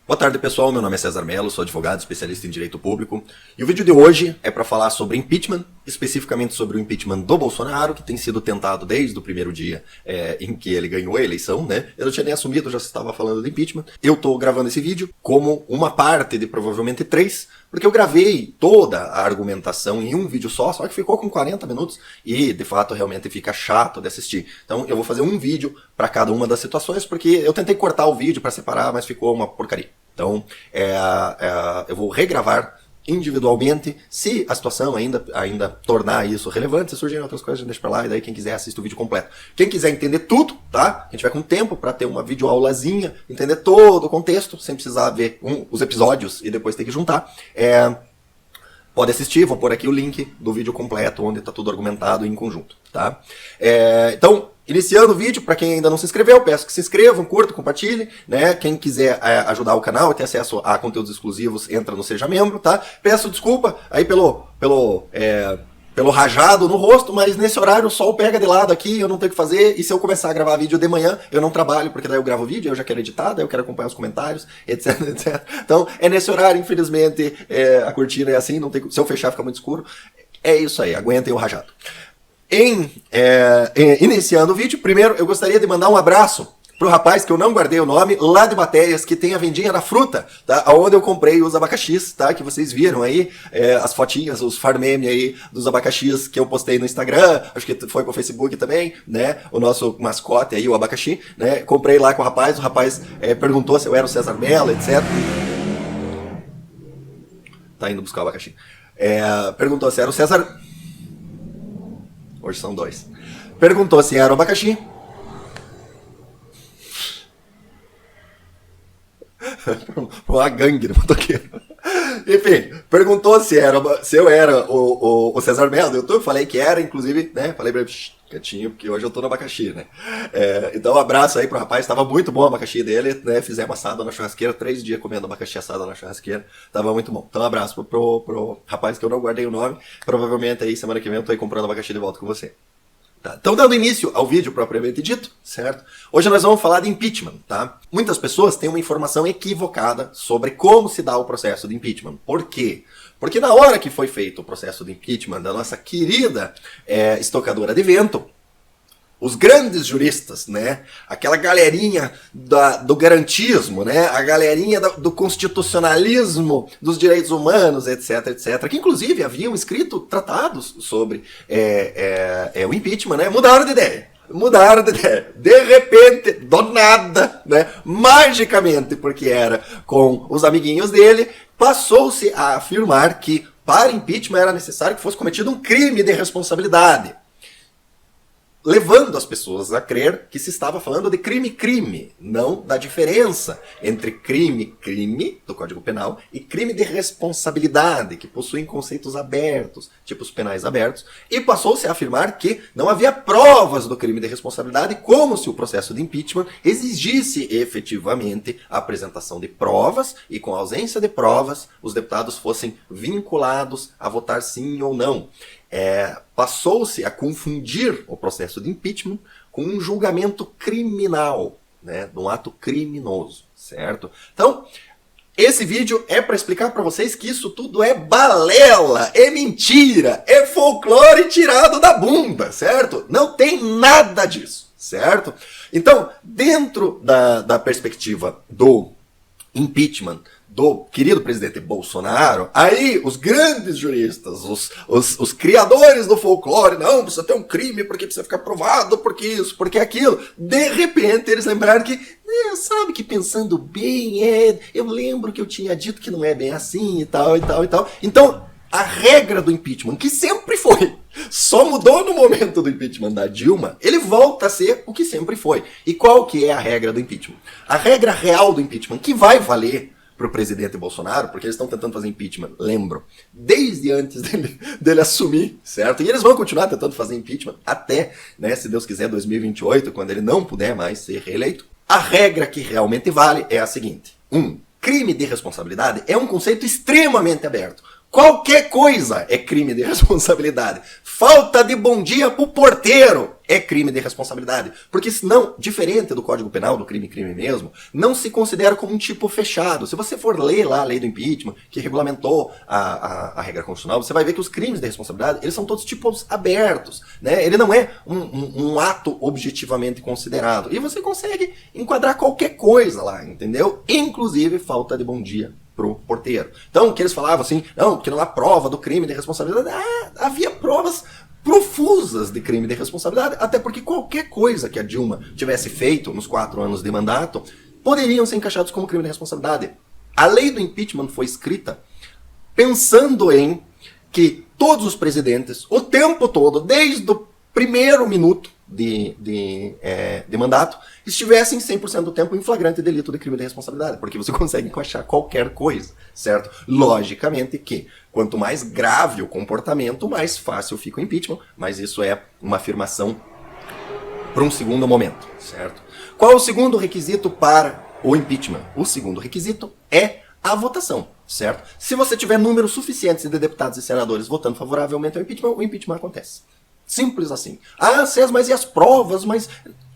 Boa tarde, pessoal. Meu nome é César Mello, sou advogado, especialista em direito público. E o vídeo de hoje é para falar sobre impeachment, especificamente sobre o impeachment do Bolsonaro, que tem sido tentado desde o primeiro dia em que ele ganhou a eleição, né? Eu não tinha nem assumido, já estava falando de impeachment. Eu estou gravando esse vídeo como uma parte de provavelmente 3, porque eu gravei toda a argumentação em um vídeo só que ficou com 40 minutos e, de fato, realmente fica chato de assistir. Então, eu vou fazer um vídeo para cada uma das situações, porque eu tentei cortar o vídeo para separar, mas ficou uma porcaria. Então, eu vou regravar individualmente, se a situação ainda tornar isso relevante. Se surgirem outras coisas, deixa pra lá, e daí quem quiser assiste o vídeo completo. Quem quiser entender tudo, tá? A gente vai com tempo para ter uma videoaulazinha, entender todo o contexto, sem precisar ver os episódios e depois ter que juntar. Pode assistir, vou pôr aqui o link do vídeo completo, onde está tudo argumentado em conjunto, tá? Então, iniciando o vídeo, para quem ainda não se inscreveu, peço que se inscrevam, curtam, compartilhem, né? Quem quiser ajudar o canal e ter acesso a conteúdos exclusivos, entra no Seja Membro, tá? Peço desculpa aí pelo rajado no rosto, mas nesse horário o sol pega de lado aqui, eu não tenho o que fazer, e se eu começar a gravar vídeo de manhã, eu não trabalho, porque daí eu gravo vídeo, eu já quero editar, daí eu quero acompanhar os comentários, etc, etc. Então, é nesse horário, infelizmente, a cortina é assim, não tem, se eu fechar fica muito escuro. É isso aí, aguentem o rajado. Iniciando o vídeo, primeiro eu gostaria de mandar um abraço pro rapaz que eu não guardei o nome, lá de Batéias, que tem a vendinha na fruta, tá? Onde eu comprei os abacaxis, tá? Que vocês viram aí, as fotinhas, os farmeme aí dos abacaxis que eu postei no Instagram, acho que foi pro Facebook também, né? O nosso mascote aí, o abacaxi, né? Comprei lá com o rapaz perguntou se eu era o César Mello, etc. Tá indo buscar o abacaxi. Perguntou se era o César... Hoje são 2. Perguntou se era o abacaxi. Uma gangue de motoqueiro. Enfim, perguntou se eu era o César Mello do YouTube. Falei que era, inclusive, né? Falei pra ele, quietinho, porque hoje eu tô no abacaxi, né? Então, um abraço aí pro rapaz. Tava muito bom o abacaxi dele, né? Fizemos assado na churrasqueira, 3 dias comendo abacaxi assado na churrasqueira. Tava muito bom. Então, um abraço pro rapaz que eu não guardei o nome. Provavelmente aí, semana que vem, eu tô aí comprando abacaxi de volta com você. Tá. Então, dando início ao vídeo propriamente dito, certo? Hoje nós vamos falar de impeachment, tá? Muitas pessoas têm uma informação equivocada sobre como se dá o processo de impeachment. Por quê? Porque na hora que foi feito o processo de impeachment da nossa querida estocadora de vento, os grandes juristas, né? Aquela galerinha do garantismo, né? A galerinha do constitucionalismo, dos direitos humanos, etc, etc, que inclusive haviam escrito tratados sobre o impeachment, né? Mudaram de ideia. De repente, do nada, né? Magicamente, porque era com os amiguinhos dele, passou-se a afirmar que para impeachment era necessário que fosse cometido um crime de responsabilidade, levando as pessoas a crer que se estava falando de crime, não da diferença entre crime do Código Penal e crime de responsabilidade, que possuem conceitos abertos, tipos penais abertos, e passou-se a afirmar que não havia provas do crime de responsabilidade, como se o processo de impeachment exigisse efetivamente a apresentação de provas, e com a ausência de provas, os deputados fossem vinculados a votar sim ou não. Passou-se a confundir o processo de impeachment com um julgamento criminal, né, de um ato criminoso, certo? Então, esse vídeo é para explicar para vocês que isso tudo é balela, é mentira, é folclore tirado da bunda, certo? Não tem nada disso, certo? Então, dentro da perspectiva do impeachment do querido presidente Bolsonaro, aí os grandes juristas, os criadores do folclore, não, precisa ter um crime porque precisa ficar provado, porque isso, porque aquilo, de repente eles lembraram que, sabe que pensando bem, eu lembro que eu tinha dito que não é bem assim e tal, e tal, e tal. Então, a regra do impeachment, que sempre foi, só mudou no momento do impeachment da Dilma, ele volta a ser o que sempre foi. E qual que é a regra do impeachment? A regra real do impeachment, que vai valer para o presidente Bolsonaro, porque eles estão tentando fazer impeachment, lembro, desde antes dele assumir, certo? E eles vão continuar tentando fazer impeachment até, né, se Deus quiser, 2028, quando ele não puder mais ser reeleito. A regra que realmente vale é a seguinte: crime de responsabilidade é um conceito extremamente aberto. Qualquer coisa é crime de responsabilidade. Falta de bom dia pro porteiro é crime de responsabilidade. Porque senão, diferente do Código Penal, do crime mesmo, não se considera como um tipo fechado. Se você for ler lá a lei do impeachment, que regulamentou a regra constitucional, você vai ver que os crimes de responsabilidade, eles são todos tipos abertos, né? Ele não é um ato objetivamente considerado. E você consegue enquadrar qualquer coisa lá, entendeu? Inclusive falta de bom dia pro porteiro. Então, que eles falavam assim, não, que não há prova do crime de responsabilidade. Havia provas profusas de crime de responsabilidade, até porque qualquer coisa que a Dilma tivesse feito nos 4 anos de mandato, poderiam ser encaixados como crime de responsabilidade. A lei do impeachment foi escrita pensando em que todos os presidentes, o tempo todo, desde o primeiro minuto de mandato, estivessem 100% do tempo em flagrante delito de crime de responsabilidade, porque você consegue encaixar qualquer coisa, certo? Logicamente que quanto mais grave o comportamento, mais fácil fica o impeachment, mas isso é uma afirmação para um segundo momento, certo? Qual é o segundo requisito para o impeachment? O segundo requisito é a votação, certo? Se você tiver números suficientes de deputados e senadores votando favoravelmente ao impeachment, o impeachment acontece. Simples assim. Ah, César, mas e as provas? Mas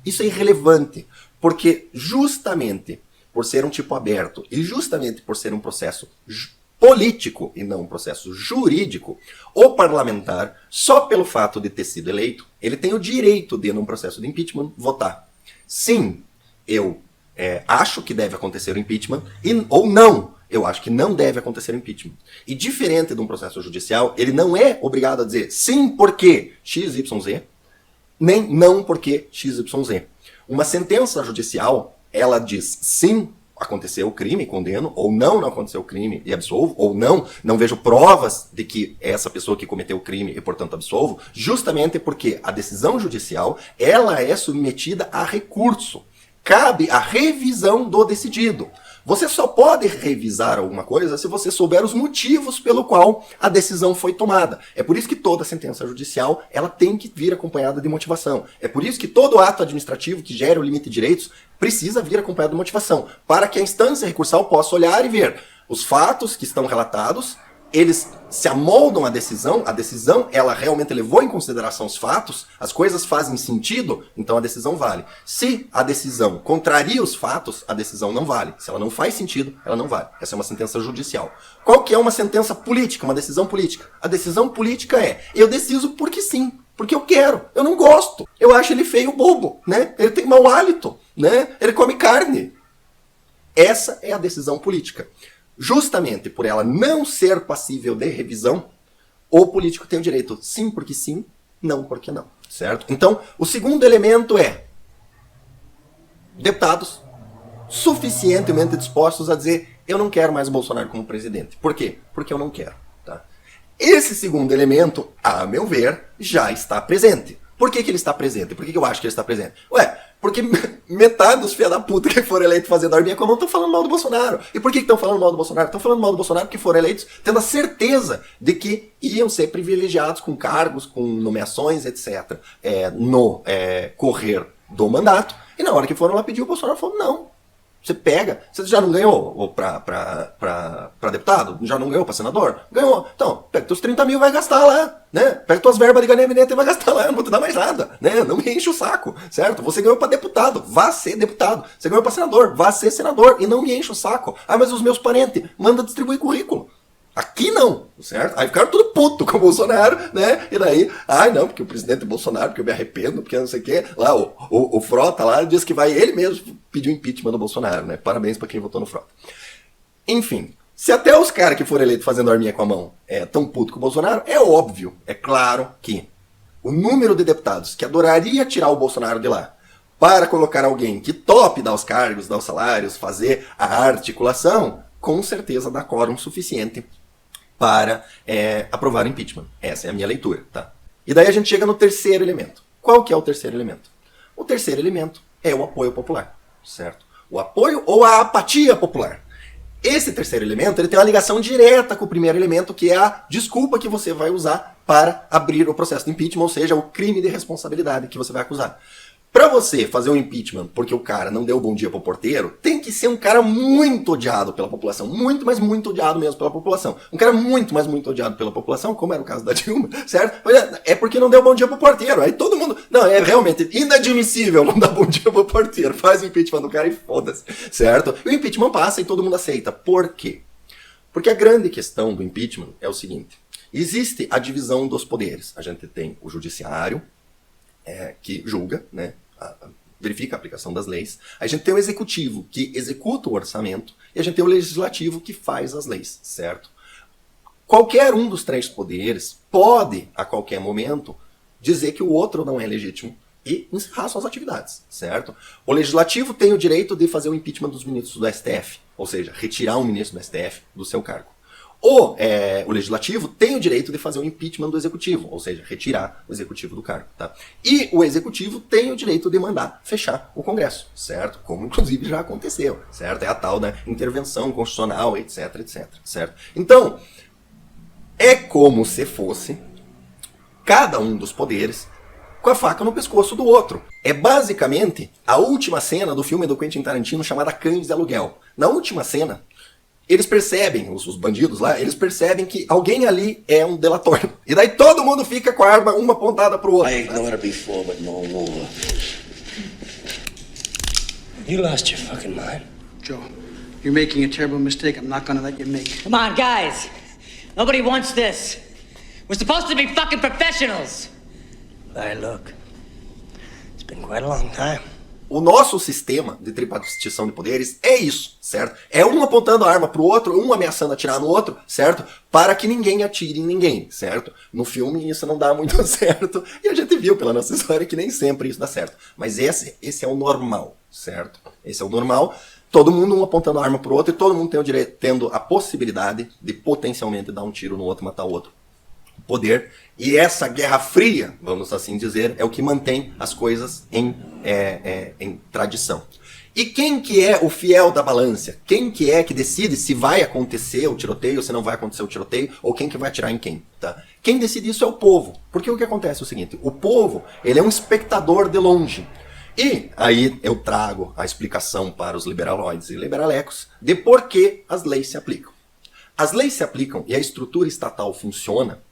isso é irrelevante. Porque justamente por ser um tipo aberto e justamente por ser um processo político e não um processo jurídico, o parlamentar, só pelo fato de ter sido eleito, ele tem o direito de, num processo de impeachment, votar. Sim, eu acho que deve acontecer o impeachment, ou não. Eu acho que não deve acontecer o impeachment. E diferente de um processo judicial, ele não é obrigado a dizer sim porque XYZ, nem não porque XYZ. Uma sentença judicial, ela diz sim, aconteceu o crime, condeno, ou não aconteceu o crime e absolvo, ou não vejo provas de que é essa pessoa que cometeu o crime e, portanto, absolvo, justamente porque a decisão judicial, ela é submetida a recurso. Cabe a revisão do decidido. Você só pode revisar alguma coisa se você souber os motivos pelo qual a decisão foi tomada. É por isso que toda sentença judicial ela tem que vir acompanhada de motivação. É por isso que todo ato administrativo que gera o limite de direitos precisa vir acompanhado de motivação, para que a instância recursal possa olhar e ver os fatos que estão relatados, eles se amoldam à decisão ela realmente levou em consideração os fatos, as coisas fazem sentido, então a decisão vale. Se a decisão contraria os fatos, a decisão não vale. Se ela não faz sentido, ela não vale. Essa é uma sentença judicial. Qual que é uma sentença política, uma decisão política? A decisão política é, eu decido porque sim, porque eu quero, eu não gosto, eu acho ele feio bobo, né? Ele tem mau hálito, né? Ele come carne. Essa é a decisão política. Justamente por ela não ser passível de revisão, o político tem o direito sim porque sim, não porque não, certo? Então, o segundo elemento é deputados suficientemente dispostos a dizer eu não quero mais o Bolsonaro como presidente. Por quê? Porque eu não quero. Tá? Esse segundo elemento, a meu ver, já está presente. Por que ele está presente? Por que eu acho que ele está presente? Porque metade dos filha da puta que foram eleitos fazendo arminha com a mão estão falando mal do Bolsonaro. E por que estão falando mal do Bolsonaro? Estão falando mal do Bolsonaro porque foram eleitos tendo a certeza de que iam ser privilegiados com cargos, com nomeações, etc. No correr do mandato. E na hora que foram lá pedir, o Bolsonaro falou, não. Você pega, você já não ganhou pra deputado? Já não ganhou pra senador? Ganhou. Então, pega teus 30 mil e vai gastar lá, né? Pega tuas verbas de gabinete e vai gastar lá, não vou te dar mais nada, né? Não me enche o saco, certo? Você ganhou pra deputado, vá ser deputado. Você ganhou pra senador, vá ser senador e não me enche o saco. Ah, mas os meus parentes, manda distribuir currículo. Aqui não, certo? Aí ficaram tudo puto com o Bolsonaro, né? E daí, não, porque o presidente é Bolsonaro, porque eu me arrependo, porque não sei o quê. Lá, o Frota lá diz que vai ele mesmo pedir o impeachment do Bolsonaro, né? Parabéns pra quem votou no Frota. Enfim, se até os caras que foram eleitos fazendo arminha com a mão tão puto com o Bolsonaro, é óbvio, é claro que o número de deputados que adoraria tirar o Bolsonaro de lá para colocar alguém que tope dar os cargos, dar os salários, fazer a articulação, com certeza dá quórum suficiente para aprovar o impeachment. Essa é a minha leitura, tá? E daí a gente chega no terceiro elemento. Qual que é o terceiro elemento? O terceiro elemento é o apoio popular, certo? O apoio ou a apatia popular. Esse terceiro elemento ele tem uma ligação direta com o primeiro elemento, que é a desculpa que você vai usar para abrir o processo de impeachment, ou seja, o crime de responsabilidade que você vai acusar. Pra você fazer um impeachment porque o cara não deu bom dia pro porteiro, tem que ser um cara muito odiado pela população. Muito, mas muito odiado mesmo pela população. Um cara muito, mas muito odiado pela população, como era o caso da Dilma, certo? É porque não deu bom dia pro porteiro. Aí todo mundo... Não, é realmente inadmissível não dar bom dia pro porteiro. Faz o impeachment do cara e foda-se, certo? E o impeachment passa e todo mundo aceita. Por quê? Porque a grande questão do impeachment é o seguinte. Existe a divisão dos poderes. A gente tem o judiciário, que julga, né? Verifica a aplicação das leis. A gente tem o executivo, que executa o orçamento, e a gente tem o legislativo, que faz as leis, certo? Qualquer um dos 3 poderes pode, a qualquer momento, dizer que o outro não é legítimo e encerrar suas atividades, certo? O legislativo tem o direito de fazer o impeachment dos ministros do STF, ou seja, retirar um ministro do STF do seu cargo. O legislativo tem o direito de fazer o impeachment do executivo, ou seja, retirar o executivo do cargo. Tá? E o executivo tem o direito de mandar fechar o Congresso, certo? Como inclusive já aconteceu, certo? É a tal da intervenção constitucional, etc, etc, certo? Então, é como se fosse cada um dos poderes com a faca no pescoço do outro. É basicamente a última cena do filme do Quentin Tarantino chamada Cães de Aluguel. Na última cena, eles percebem, os bandidos lá, eles percebem que alguém ali é um delator. E daí todo mundo fica com a arma uma apontada pro outro. I ignored it before, but no more. You lost your fucking mind. Joe, you're making a terrible mistake. I'm not gonna let you make it. Come on, guys. Nobody wants this. We're supposed to be fucking professionals. Hey, look. It's been quite a long time. O nosso sistema de tripartição de poderes é isso, certo? É um apontando a arma pro outro, um ameaçando atirar no outro, certo? Para que ninguém atire em ninguém, certo? No filme isso não dá muito certo, e a gente viu pela nossa história que nem sempre isso dá certo. Mas esse é o normal, certo? Esse é o normal. Todo mundo um apontando a arma pro outro e todo mundo tem o direito, tendo a possibilidade de potencialmente dar um tiro no outro e matar o outro. Poder. E essa Guerra Fria, vamos assim dizer, é o que mantém as coisas em tradição. E quem que é o fiel da balança? Quem que é que decide se vai acontecer o tiroteio, se não vai acontecer o tiroteio, ou quem que vai atirar em quem? Tá? Quem decide isso é o povo. Porque o que acontece é o seguinte, o povo, ele é um espectador de longe. E aí eu trago a explicação para os liberaloides e liberalecos de por que as leis se aplicam. As leis se aplicam e a estrutura estatal funciona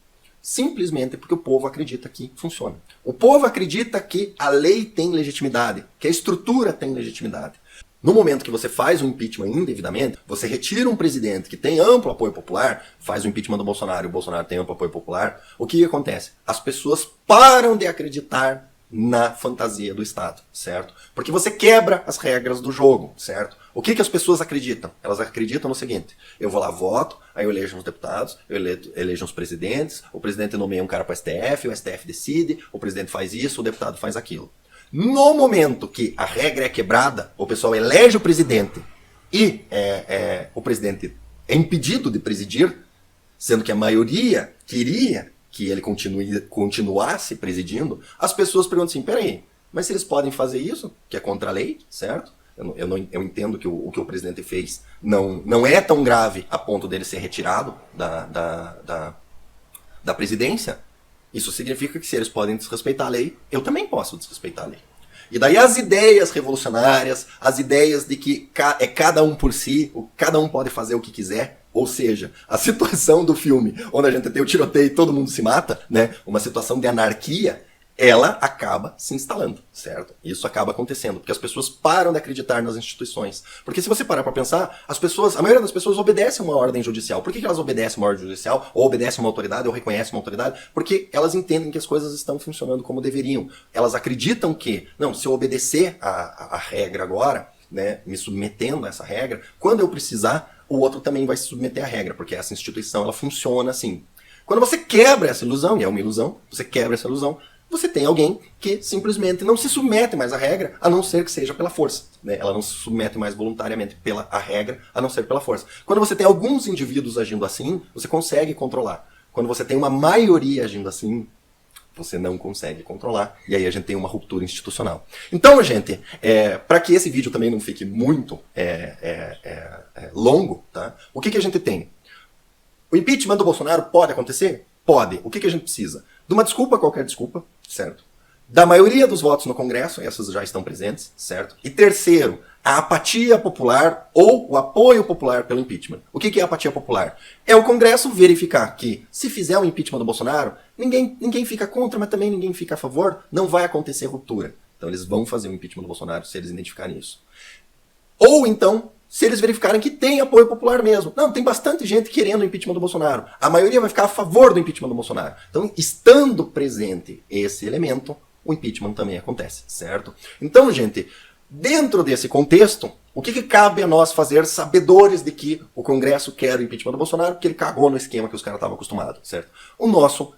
simplesmente porque o povo acredita que funciona. O povo acredita que a lei tem legitimidade, que a estrutura tem legitimidade. No momento que você faz um impeachment indevidamente, você retira um presidente que tem amplo apoio popular, faz o impeachment do Bolsonaro e o Bolsonaro tem amplo apoio popular, o que acontece? As pessoas param de acreditar na fantasia do Estado, certo? Porque você quebra as regras do jogo, certo? O que as pessoas acreditam? Elas acreditam no seguinte, eu vou lá, voto, aí eu elejo uns deputados, eu elejo uns presidentes, o presidente nomeia um cara para o STF, o STF decide, o presidente faz isso, o deputado faz aquilo. No momento que a regra é quebrada, o pessoal elege o presidente e o presidente é impedido de presidir, sendo que a maioria queria que ele continuasse presidindo, as pessoas perguntam assim, peraí, mas se eles podem fazer isso, que é contra a lei, certo? Eu entendo que o que o presidente fez não é tão grave a ponto dele ser retirado da presidência. Isso significa que se eles podem desrespeitar a lei, eu também posso desrespeitar a lei. E daí as ideias revolucionárias, as ideias de que é cada um por si, cada um pode fazer o que quiser, ou seja, a situação do filme, onde a gente tem o tiroteio e todo mundo se mata, né? Uma situação de anarquia, ela acaba se instalando, certo? Isso acaba acontecendo, porque as pessoas param de acreditar nas instituições. Porque se você parar para pensar, a maioria das pessoas obedece uma ordem judicial. Por que elas obedecem uma ordem judicial, ou obedecem uma autoridade, ou reconhecem uma autoridade? Porque elas entendem que as coisas estão funcionando como deveriam. Elas acreditam que, não, se eu obedecer a regra agora, né, me submetendo a essa regra, quando eu precisar, o outro também vai se submeter à regra, porque essa instituição, ela funciona assim. Quando você quebra essa ilusão, e é uma ilusão, você quebra essa ilusão, você tem alguém que simplesmente não se submete mais à regra, a não ser que seja pela força. Né? Ela não se submete mais voluntariamente a regra, a não ser pela força. Quando você tem alguns indivíduos agindo assim, você consegue controlar. Quando você tem uma maioria agindo assim, você não consegue controlar. E aí a gente tem uma ruptura institucional. Então, gente, para que esse vídeo também não fique muito longo, tá? O que a gente tem? O impeachment do Bolsonaro pode acontecer? Pode. O que a gente precisa? De uma desculpa, qualquer desculpa, certo? da maioria dos votos no Congresso, essas já estão presentes, certo? E terceiro, a apatia popular ou o apoio popular pelo impeachment. O que é a apatia popular? É o Congresso verificar que, se fizer o impeachment do Bolsonaro, ninguém fica contra, mas também ninguém fica a favor, não vai acontecer ruptura. Então eles vão fazer o impeachment do Bolsonaro se eles identificarem isso. Ou então, se eles verificarem que tem apoio popular mesmo. Não, tem bastante gente querendo o impeachment do Bolsonaro. A maioria vai ficar a favor do impeachment do Bolsonaro. Então, estando presente esse elemento, o impeachment também acontece, certo? Então, gente, dentro desse contexto, o que cabe a nós fazer, sabedores de que o Congresso quer o impeachment do Bolsonaro, porque ele cagou no esquema que os caras estavam acostumados, certo? O nosso,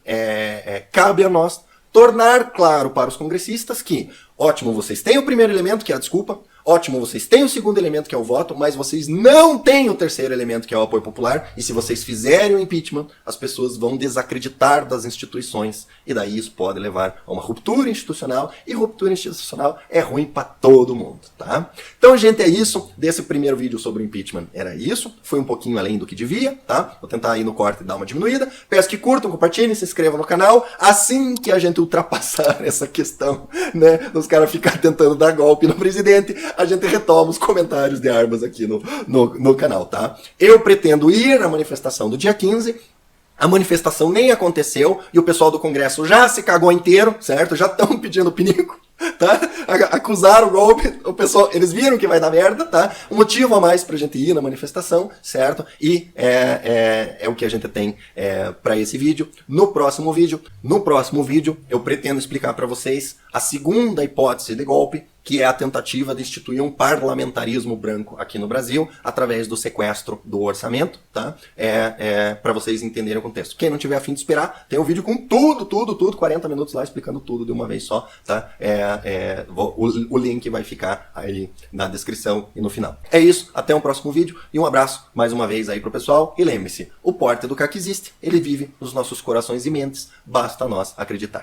cabe a nós tornar claro para os congressistas que, ótimo, vocês têm o primeiro elemento, que é a desculpa, ótimo, vocês têm o segundo elemento, que é o voto, mas vocês não têm o terceiro elemento, que é o apoio popular, e se vocês fizerem o impeachment, as pessoas vão desacreditar das instituições, e daí isso pode levar a uma ruptura institucional, e ruptura institucional é ruim para todo mundo, tá? Então, gente, é isso, desse primeiro vídeo sobre o impeachment era isso, foi um pouquinho além do que devia, tá? Vou tentar ir no corte e dar uma diminuída, peço que curtam, compartilhem, se inscrevam no canal, assim que a gente ultrapassar essa questão, né, dos caras ficar tentando dar golpe no presidente, a gente retoma os comentários de armas aqui no canal, tá? Eu pretendo ir na manifestação do dia 15, a manifestação nem aconteceu e o pessoal do Congresso já se cagou inteiro, certo? Já estão pedindo pinico, tá? Acusaram o golpe, o pessoal, eles viram que vai dar merda, tá? Um motivo a mais pra gente ir na manifestação, certo? E é o que a gente tem para esse vídeo. No próximo vídeo, eu pretendo explicar para vocês a segunda hipótese de golpe, que é a tentativa de instituir um parlamentarismo branco aqui no Brasil, através do sequestro do orçamento, tá? Para vocês entenderem o contexto. Quem não tiver a fim de esperar, tem um vídeo com tudo, 40 minutos lá, explicando tudo de uma vez só, tá? O link vai ficar aí na descrição e no final. É isso, até um próximo vídeo, e um abraço mais uma vez aí pro pessoal, e lembre-se, o Porta do Caco existe, ele vive nos nossos corações e mentes, basta nós acreditar.